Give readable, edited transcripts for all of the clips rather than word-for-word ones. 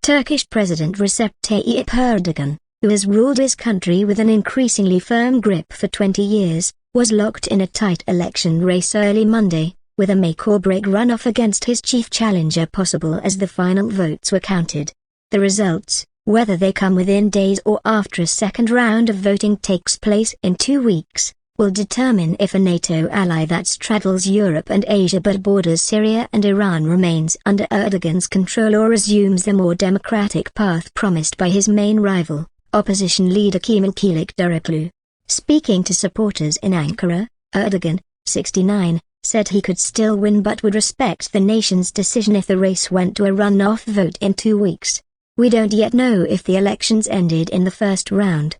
Turkish President Recep Tayyip Erdogan, who has ruled his country with an increasingly firm grip for 20 years, was locked in a tight election race early Monday, with a make-or-break runoff against his chief challenger possible as the final votes were counted. The results, whether they come within days or after a second round of voting takes place in 2 weeks, will determine if a NATO ally that straddles Europe and Asia but borders Syria and Iran remains under Erdogan's control or resumes the more democratic path promised by his main rival, opposition leader Kemal Kilicdaroglu. Speaking to supporters in Ankara, Erdogan, 69, said he could still win but would respect the nation's decision if the race went to a runoff vote in 2 weeks. "We don't yet know if the elections ended in the first round.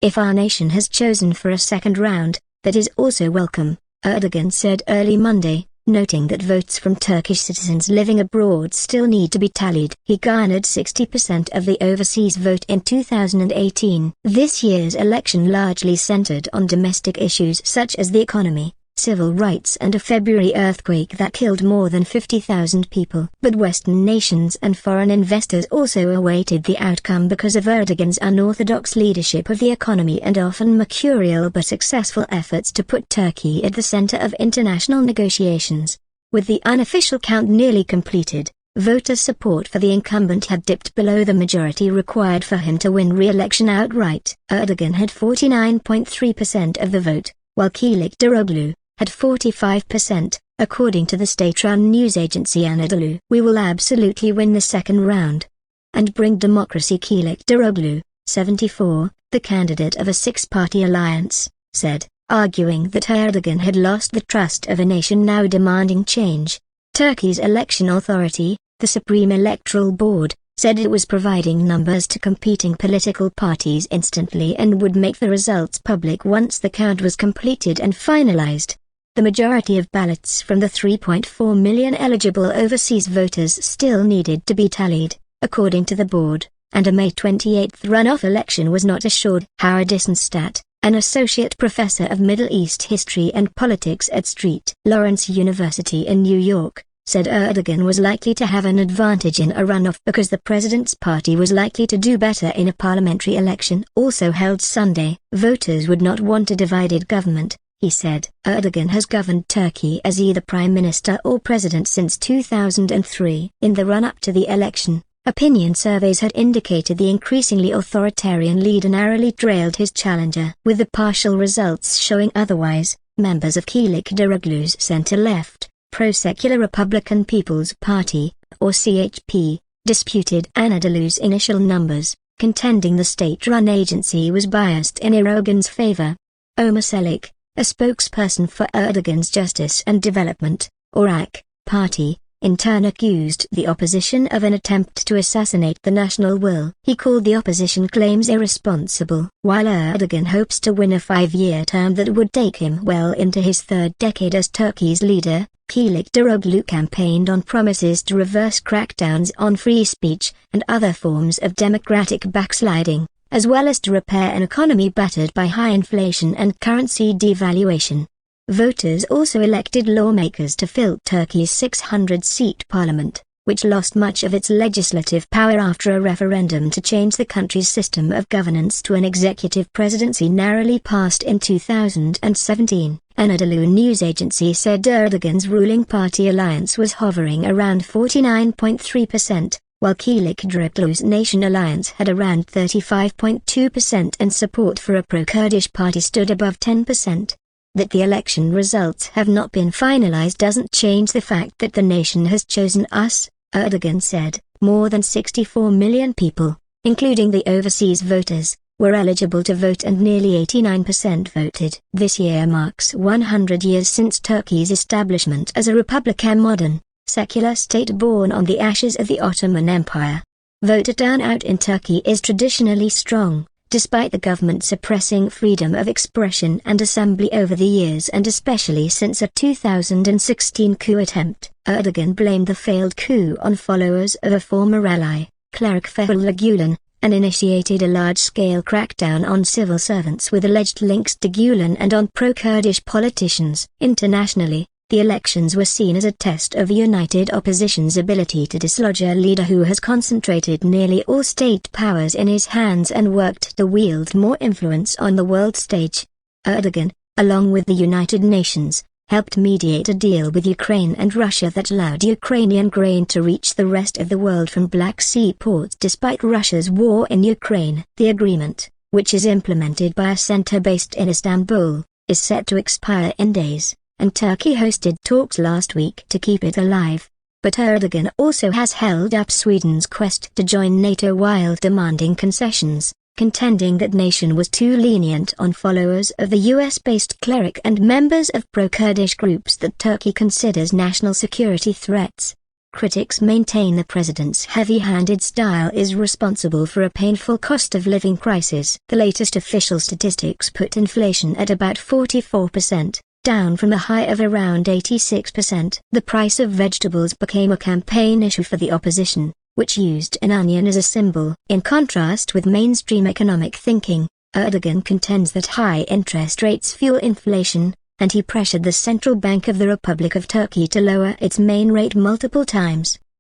If our nation has chosen for a second round, that is also welcome," Erdogan said early Monday, noting that votes from Turkish citizens living abroad still need to be tallied. He garnered 60% of the overseas vote in 2018. This year's election largely centered on domestic issues such as the economy, civil rights and a February earthquake that killed more than 50,000 people. But Western nations and foreign investors also awaited the outcome because of Erdogan's unorthodox leadership of the economy and often mercurial but successful efforts to put Turkey at the center of international negotiations. With the unofficial count nearly completed, voter support for the incumbent had dipped below the majority required for him to win re-election outright. Erdogan had 49.3% of the vote, while Kilicdaroglu had 45%, according to the state-run news agency Anadolu. "We will absolutely win the second round and bring democracy," Kilicdaroglu, 74, the candidate of a six-party alliance, said, arguing that Erdogan had lost the trust of a nation now demanding change. Turkey's election authority, the Supreme Electoral Board, said it was providing numbers to competing political parties instantly and would make the results public once the count was completed and finalized. The majority of ballots from the 3.4 million eligible overseas voters still needed to be tallied, according to the board, and a May 28 runoff election was not assured. Howard Isenstat, an associate professor of Middle East history and politics at St. Lawrence University in New York, said Erdogan was likely to have an advantage in a runoff because the president's party was likely to do better in a parliamentary election also held Sunday. Voters would not want a divided government, he said. Erdogan has governed Turkey as either prime minister or president since 2003. In the run-up to the election, opinion surveys had indicated the increasingly authoritarian leader narrowly trailed his challenger. With the partial results showing otherwise, members of Kilicdaroglu's center-left, pro-secular Republican People's Party, or CHP, disputed Anadolu's initial numbers, contending the state-run agency was biased in Erdogan's favor. Omar Selik, a spokesperson for Erdogan's Justice and Development, or AK, party, in turn accused the opposition of an attempt to assassinate the national will. He called the opposition claims irresponsible. While Erdogan hopes to win a 5-year term that would take him well into his third decade as Turkey's leader, Kilicdaroglu campaigned on promises to reverse crackdowns on free speech and other forms of democratic backsliding, as well as to repair an economy battered by high inflation and currency devaluation. Voters also elected lawmakers to fill Turkey's 600-seat parliament, which lost much of its legislative power after a referendum to change the country's system of governance to an executive presidency narrowly passed in 2017. Anadolu news agency said Erdogan's ruling party alliance was hovering around 49.3%, while Kilicdaroglu's Nation Alliance had around 35.2% and support for a pro-Kurdish party stood above 10%. That the election results have not been finalized doesn't change the fact that the nation has chosen us, Erdogan said. More than 64 million people, including the overseas voters, were eligible to vote and nearly 89% voted. This year marks 100 years since Turkey's establishment as a republic, a modern, secular state born on the ashes of the Ottoman Empire. Voter turnout in Turkey is traditionally strong, despite the government suppressing freedom of expression and assembly over the years and especially since a 2016 coup attempt. Erdogan blamed the failed coup on followers of a former ally, cleric Fethullah Gulen, and initiated a large-scale crackdown on civil servants with alleged links to Gulen and on pro-Kurdish politicians. Internationally, The elections were seen as a test of the united opposition's ability to dislodge a leader who has concentrated nearly all state powers in his hands and worked to wield more influence on the world stage. Erdogan, along with the United Nations, helped mediate a deal with Ukraine and Russia that allowed Ukrainian grain to reach the rest of the world from Black Sea ports despite Russia's war in Ukraine. The agreement, which is implemented by a center based in Istanbul, is set to expire in days, and Turkey hosted talks last week to keep it alive. But Erdogan also has held up Sweden's quest to join NATO while demanding concessions, contending that nation was too lenient on followers of the US-based cleric and members of pro-Kurdish groups that Turkey considers national security threats. Critics maintain the president's heavy-handed style is responsible for a painful cost of living crisis. The latest official statistics put inflation at about 44%. Down from a high of around 86%. The price of vegetables became a campaign issue for the opposition, which used an onion as a symbol. In contrast with mainstream economic thinking, Erdogan contends that high interest rates fuel inflation, and he pressured the Central Bank of the Republic of Turkey to lower its main rate multiple times.